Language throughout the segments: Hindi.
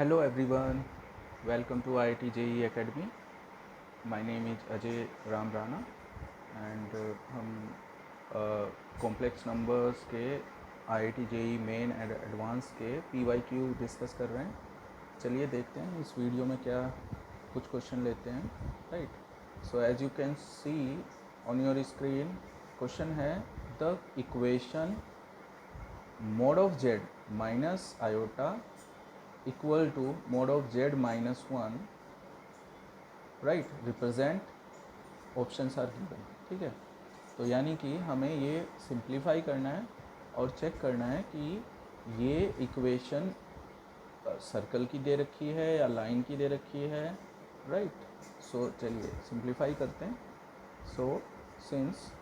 Hello everyone, welcome to IIT JEE Academy. My name is Ajay Ram Rana and हम कॉम्प्लेक्स नंबर्स के IIT JEE main and advance के PYQ डिस्कस कर रहे हैं. चलिए देखते हैं इस वीडियो में क्या कुछ क्वेश्चन लेते हैं. Right, so as you can see on your screen question है the equation mod of z minus iota equal to mod of z minus 1, right, represent options are given. ठीक है, तो यानी कि हमें ये सिंप्लीफाई करना है और चेक करना है कि ये इक्वेशन सर्कल की दे रखी है या लाइन की दे रखी है. राइट, सो चलिए सिंप्लीफाई करते हैं. So since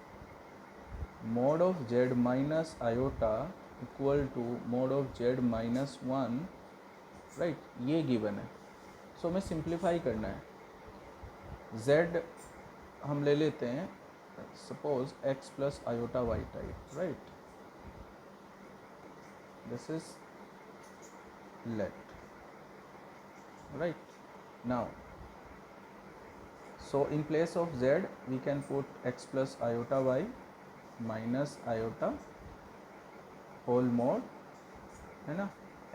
mod of z minus iota equal to mod of z minus 1, right, ये गिवन है. सो हमें सिंप्लीफाई करना है. z हम ले लेते हैं suppose x plus iota y type. Right, this is late. Right, now so in place of z we can put x plus iota y minus iota whole mod, है ना,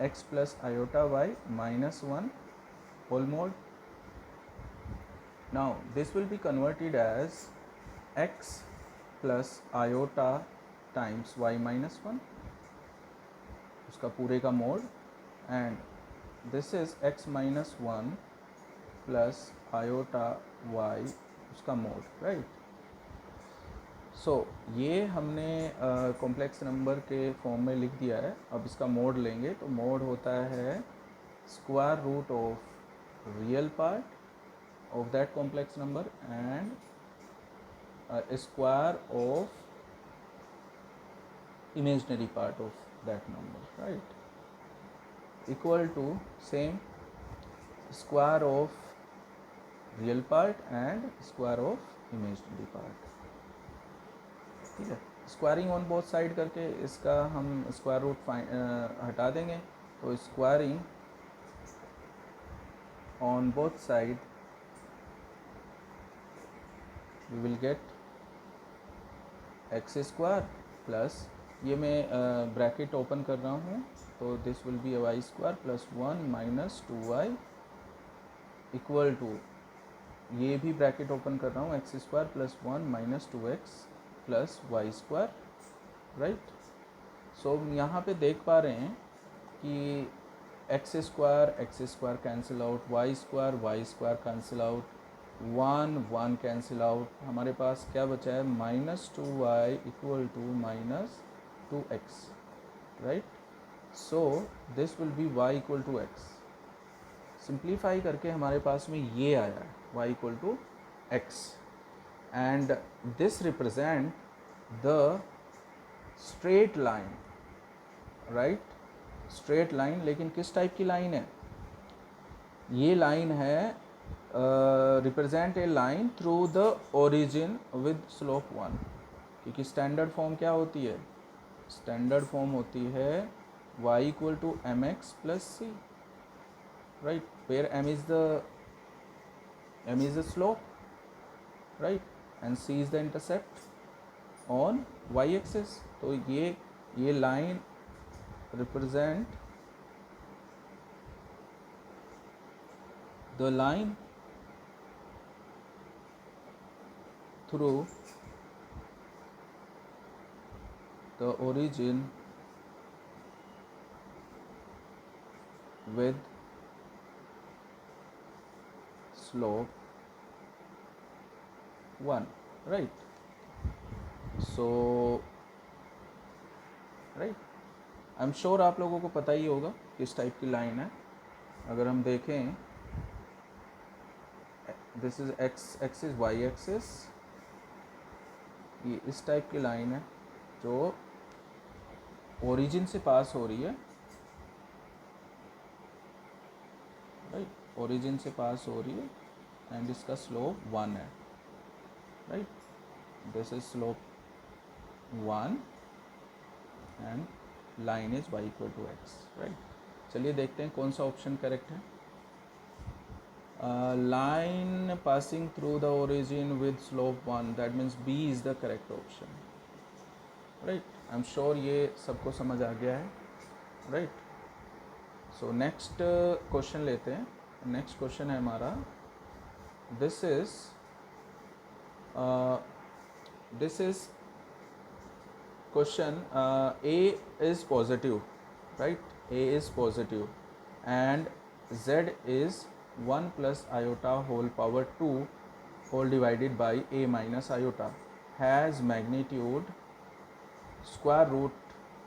x plus iota y minus 1 whole mod. Now this will be converted as x plus iota times y minus 1, उसका पूरे का mode, and this is x minus 1 plus iota y उसका मोड. राइट, सो ये हमने कॉम्प्लेक्स नंबर के फॉर्म में लिख दिया है. अब इसका मोड लेंगे तो मोड होता है square root of real part of that complex number and square of imaginary part of that number. Right, equal to same square of real part and square of imaginary part. ठीक है, स्क्वायरिंग ऑन बोथ साइड करके इसका हम स्क्वायर रूट हटा देंगे. तो squaring on both side we will get X square plus, ये मैं ब्रैकेट ओपन कर रहा हूँ तो this will be Y square plus 1 minus 2y equal to, ये भी ब्रैकेट ओपन कर रहा हूँ, X square plus 1 minus 2x plus Y square. Right, so यहाँ पे देख पा रहे हैं कि X square cancel out, Y square cancel out, 1 cancel out. हमारे पास क्या बचा है, minus 2y equal to minus 2x. Right, so this will be y equal to x. Simplify करके हमारे पास में ये आया है y equal to x, and this represent the straight line. Right, straight line, लेकिन किस टाइप की लाइन है, ये लाइन है represent a line through the origin with slope 1. क्योंकि स्टैंडर्ड फॉर्म क्या होती है, स्टैंडर्ड फॉर्म होती है y equal to m x plus c. Right, where m is the slope, right, and c is the intercept on y axis. तो ये line represent the line through the origin with slope 1. Right, so right, I am sure आप लोगों को पता ही होगा किस टाइप की लाइन है. अगर हम देखें, this is x axis y axis, ये इस टाइप की लाइन है जो ओरिजिन से पास हो रही है. राइट, ओरिजिन से पास हो रही है एंड इसका स्लोप 1 है. Right, this is slope 1 and line is y equal to x. Right, चलिए देखते हैं कौन सा ऑप्शन करेक्ट है। line passing through the origin with slope 1, that means B is the correct option, right? I'm sure ये सबको समझ आ गया है, right? So next क्वेश्चन लेते हैं। नेक्स्ट क्वेश्चन है हमारा, this is question, A is positive, right? A is positive and Z is 1 plus iota whole power 2 whole divided by A minus iota, has magnitude square root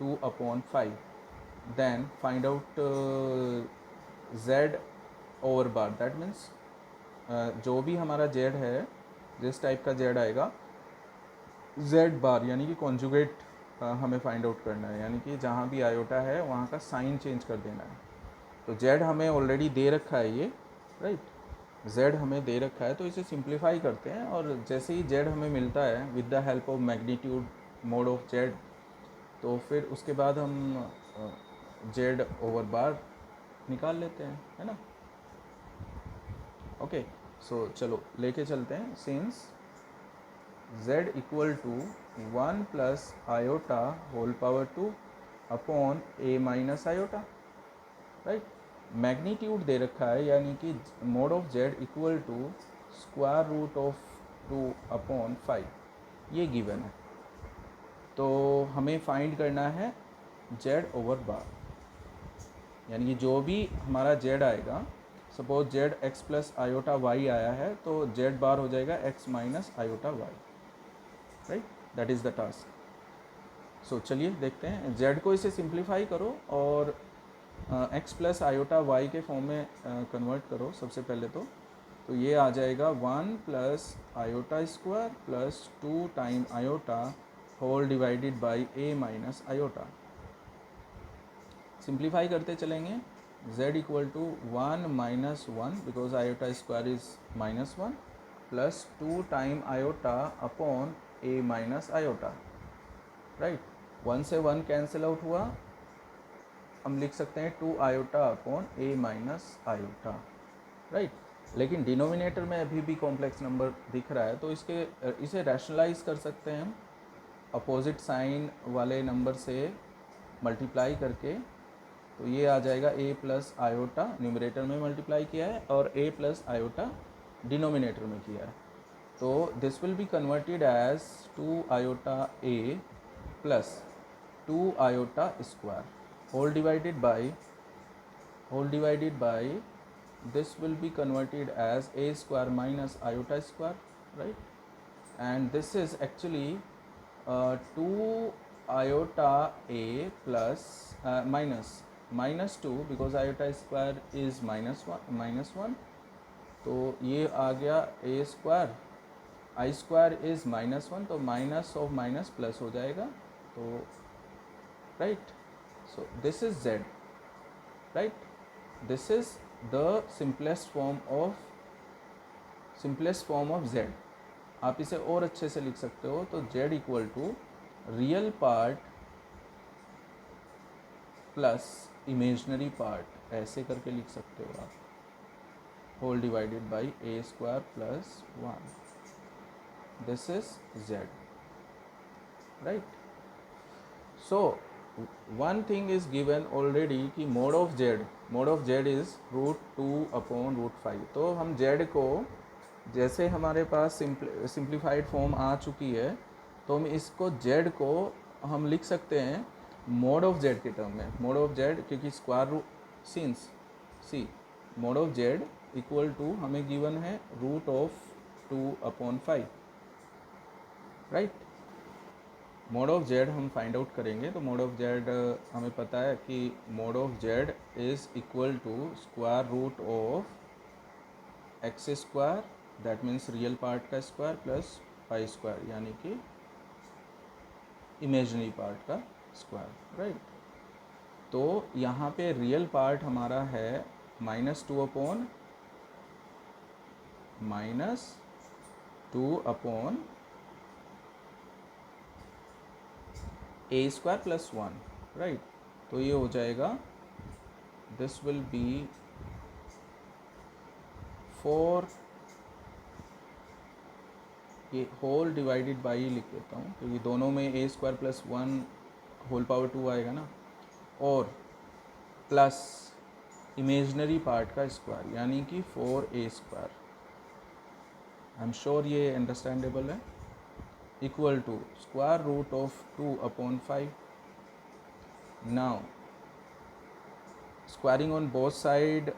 2 upon 5, then find out Z over bar, that means जो भी हमारा Z है, जिस टाइप का Z आएगा, Z बार यानी कि कॉन्जुगेट हमें फाइंड आउट करना है, यानी कि जहाँ भी आयोटा है वहाँ का साइन चेंज कर देना है। तो Z हमें ऑलरेडी दे रखा है ये, राइट? Z हमें दे रखा है, तो इसे सिंप्लीफाई करते हैं और जैसे ही Z हमें मिलता है with the help of magnitude mode of Z, तो फिर उसके बाद हम Z ओवर बार निकाल लेते हैं, है ना? ओके, सो चलो लेके चलते हैं। Since Z equal to 1 plus iota whole power 2 upon A minus iota, right? Magnitude दे रखा है, यानी कि mod of Z equal to square root of 2 upon 5, ये गिवन है। तो हमें फाइंड करना है Z ओवर बार, यानी कि जो भी हमारा Z आएगा, suppose Z x plus iota y आया है, तो Z बार हो जाएगा x minus iota y, right? That is the task. So चलिए देखते हैं। Z को इसे सिंप्लीफाई करो और x प्लस आयोटा y के फॉर्म में कन्वर्ट करो सबसे पहले। तो ये आ जाएगा 1 plus iota square plus 2 time iota whole divided by a minus iota. Simplify करते चलेंगे। Z equal to 1 minus 1 because iota square is minus 1 plus 2 time iota upon a minus iota, right? 1 से 1 कैंसिल आउट हुआ, हम लिख सकते हैं 2 iota upon a minus iota, right? लेकिन डिनोमिनेटर में अभी भी कॉम्प्लेक्स नंबर दिख रहा है, तो इसे रैशनलाइज कर सकते हैं हम अपोजिट साइन वाले नंबर से मल्टीप्लाई करके। तो ये आ जाएगा a प्लस आयोटा, न्यूमरेटर में मल्टीप्लाई किया है, और a प्लस आयोटा डिनोमिनेटर में किया है। तो this will be converted as 2 iota a plus 2 iota square whole divided by this will be converted as a square minus iota square, right? And this is actually 2 iota a plus minus 2 because iota square is minus 1, तो ये आ गया a square, I square is minus 1, तो माइनस ऑफ माइनस प्लस हो जाएगा, तो right? So this is Z, right? This is the simplest form of Z. आप इसे और अच्छे से लिख सकते हो, तो Z equal to real part plus imaginary part, ऐसे करके लिख सकते हो आप, whole divided by a square plus 1, this is Z, right? So one thing is given already कि mod of Z is √2 upon √5। तो हम Z को, जैसे हमारे पास सिंप्लीफाइड फॉर्म आ चुकी है, तो हम इसको Z को हम लिख सकते हैं mod of Z के टर्म में। mod of Z, क्योंकि square root since see mod of Z equal to हमें गिवन है √2 upon 5, right? Mod of Z हम फाइंड आउट करेंगे। तो मोड ऑफ Z हमें पता है कि mod of Z is equal to square root of x square, that means real part का स्क्वायर प्लस पाई स्क्वायर, यानी कि इमेजनरी पार्ट का स्क्वायर, राइट? तो यहाँ पे रियल पार्ट हमारा है -2 upon a square plus 1, right? तो ये हो जाएगा दिस विल बी 4, ये होल डिवाइडेड बाई लिख देता हूँ क्योंकि दोनों में a square plus 1 whole power 2 आएगा ना, और प्लस इमेजनरी पार्ट का स्क्वायर यानी कि 4a square. I am sure ये अंडरस्टैंडेबल है। Equal to square root of 2/5। Now squaring on both side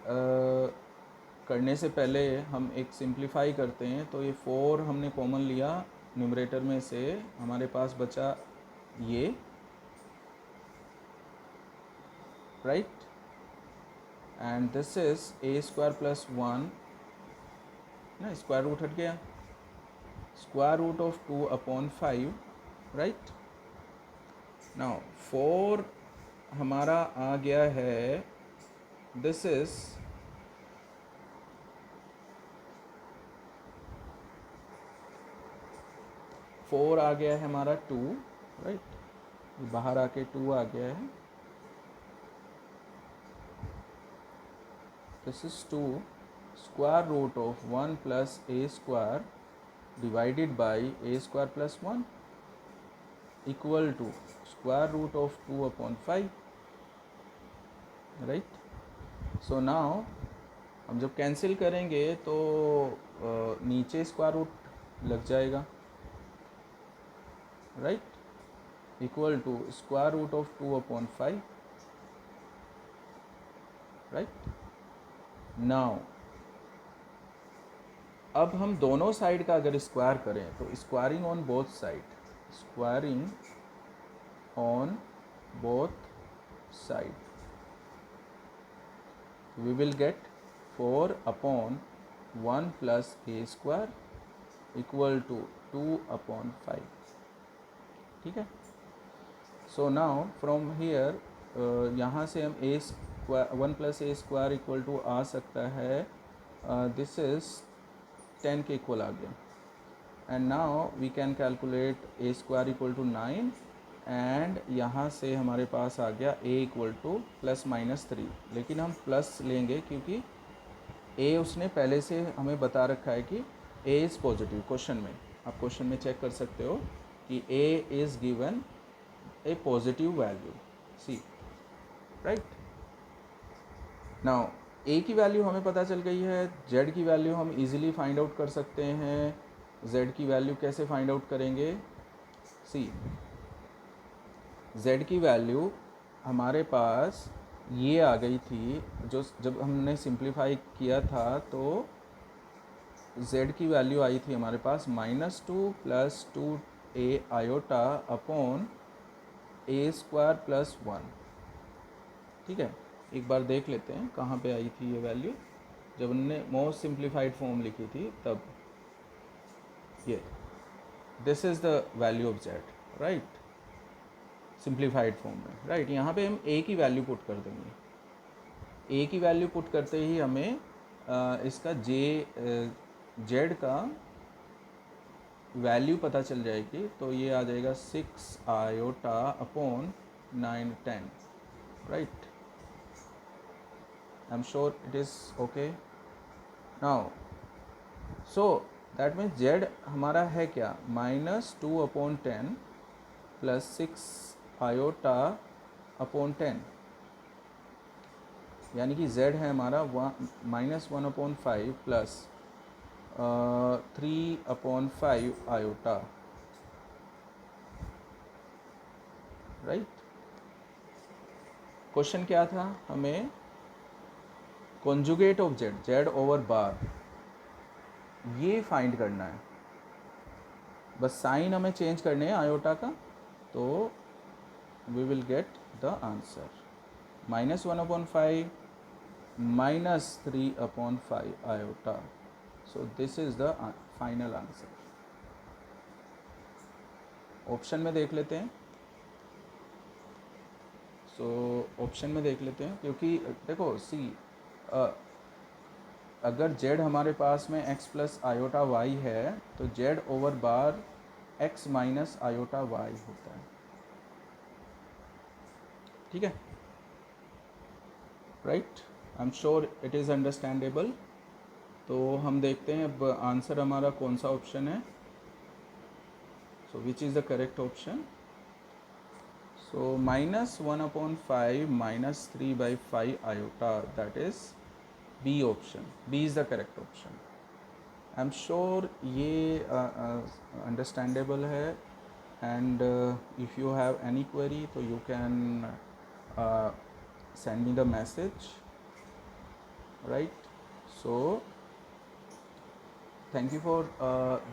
करने से पहले हम एक सिंप्लीफाई करते हैं। तो ये 4 हमने कॉमन लिया न्यूमरेटर में से, हमारे पास बचा ये, right, and this is a square plus 1 ना, स्क्वायर रूट हट गया, square root of 2/5, right. Now 4 हमारा आ गया है, दिस इज 4 आ गया है हमारा 2, राइट, बाहर आके 2 आ गया है, this is 2 square root of 1 plus A square divided by a square plus 1 equal to square root of 2/5, right. So now हम जब कैंसिल करेंगे तो नीचे स्क्वायर रूट लग जाएगा, right, equal to square root of 2/5, right. Now अब हम दोनों साइड का अगर स्क्वायर करें तो squaring on both side, squaring on both side, we will get 4/1 plus a square equal to 2/5, ठीक है। सो नाउ फ्रॉम हेयर यहाँ से हम a square 1 plus A square equal to आ सकता है, दिस इज 10 के इक्वल आ गया, and now we can calculate A square equal to 9, and यहाँ से हमारे पास आ गया a इक्वल टू ±3, लेकिन हम प्लस लेंगे क्योंकि a उसने पहले से हमें बता रखा है कि a इज़ पॉजिटिव। क्वेश्चन में आप क्वेश्चन में चेक कर सकते हो कि a is given a positive value see, right. Now a की वैल्यू हमें पता चल गई है, z की वैल्यू हम इजीली फाइंड आउट कर सकते हैं। z की वैल्यू कैसे फाइंड आउट करेंगे, सी, z की वैल्यू हमारे पास ये आ गई थी, जो जब हमने सिंप्लीफाई किया था तो z की वैल्यू आई थी हमारे पास -2 + 2a iota upon a square plus 1, ठीक है। एक बार देख लेते हैं कहाँ पे आई थी ये वैल्यू, जब हमने मोस्ट सिंप्लीफाइड फॉर्म लिखी थी तब। ये this is the value of z, right, simplified form में, राइट। यहाँ पे हम a की वैल्यू पुट कर देंगे, a की वैल्यू पुट करते ही हमें इसका z का वैल्यू पता चल जाएगी। तो ये आ जाएगा 6 iota upon 9 10, right. I am sure it is okay now. So that means z हमारा है क्या, -2/10 + 6 आयोटा अपॉन 10, यानी कि z है हमारा -1/5 प्लस 3/5 आयोटा, राइट। क्वेश्चन क्या था, हमें कॉन्जुगेट ऑफ z ओवर बार ये फाइंड करना है, बस साइन हमें चेंज करने हैं आयोटा का, तो we will get the answer -1/5 -3/5 iota. So this is the final answer. Option में देख लेते हैं। ऑप्शन में देख लेते हैं क्योंकि देखो सी, अगर z हमारे पास में x प्लस आयोटा y है तो z ओवर बार x माइनस आयोटा y होता है, ठीक है, right, I am sure it is understandable. तो हम देखते हैं अब आंसर हमारा कौन सा ऑप्शन है। So which is the correct option. So -1/5 -3/5 iota, that is B option. B is the correct option. I am sure ये अंडरस्टैंडेबल है। And if you have any query तो you can send me the message, right? So thank you for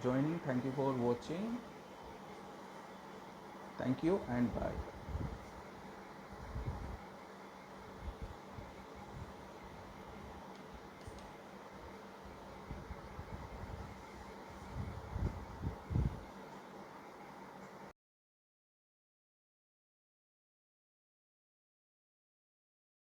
joining, thank you for watching, thank you and bye.